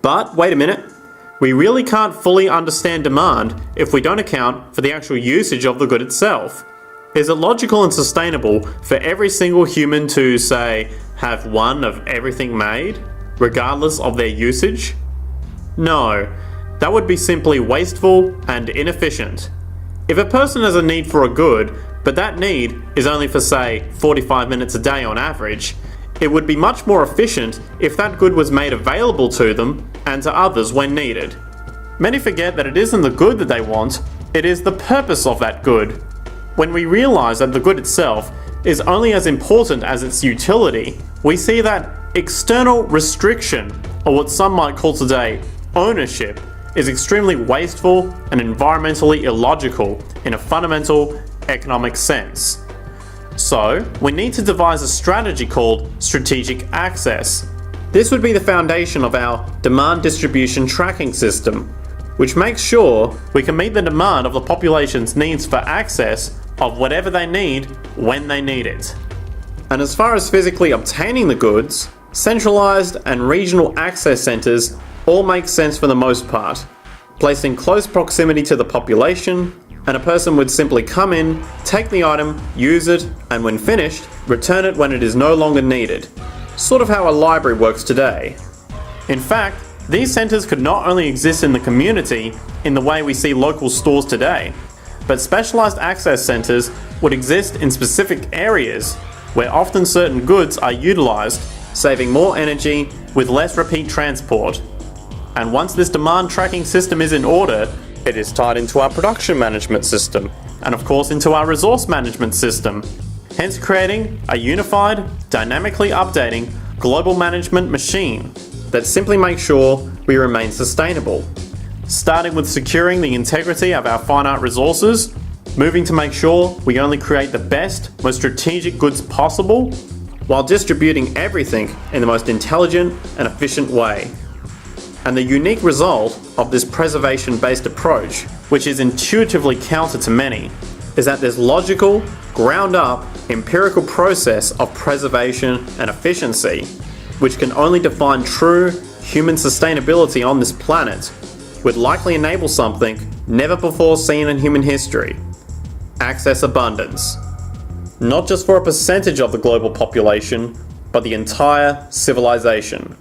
But wait a minute. We really can't fully understand demand if we don't account for the actual usage of the good itself. Is it logical and sustainable for every single human to, say, have one of everything made, regardless of their usage? No, that would be simply wasteful and inefficient. If a person has a need for a good, but that need is only for, say, 45 minutes a day on average, it would be much more efficient if that good was made available to them and to others when needed. Many forget that it isn't the good that they want, it is the purpose of that good. When we realize that the good itself is only as important as its utility, we see that external restriction, or what some might call today ownership, is extremely wasteful and environmentally illogical in a fundamental economic sense. So, we need to devise a strategy called strategic access. This would be the foundation of our demand distribution tracking system, which makes sure we can meet the demand of the population's needs for access of whatever they need when they need it. And as far as physically obtaining the goods, centralized and regional access centers all make sense for the most part, placed in close proximity to the population, and a person would simply come in, take the item, use it, and when finished, return it when it is no longer needed. Sort of how a library works today. In fact, these centers could not only exist in the community in the way we see local stores today, but specialized access centers would exist in specific areas where often certain goods are utilized, saving more energy with less repeat transport. And once this demand tracking system is in order, it is tied into our production management system, and of course into our resource management system, hence creating a unified, dynamically updating global management machine that simply makes sure we remain sustainable. Starting with securing the integrity of our finite resources, moving to make sure we only create the best, most strategic goods possible, while distributing everything in the most intelligent and efficient way. And the unique result of this preservation-based approach, which is intuitively counter to many, is that this logical, ground-up, empirical process of preservation and efficiency, which can only define true human sustainability on this planet, would likely enable something never before seen in human history: access abundance. Not just for a percentage of the global population, but the entire civilization.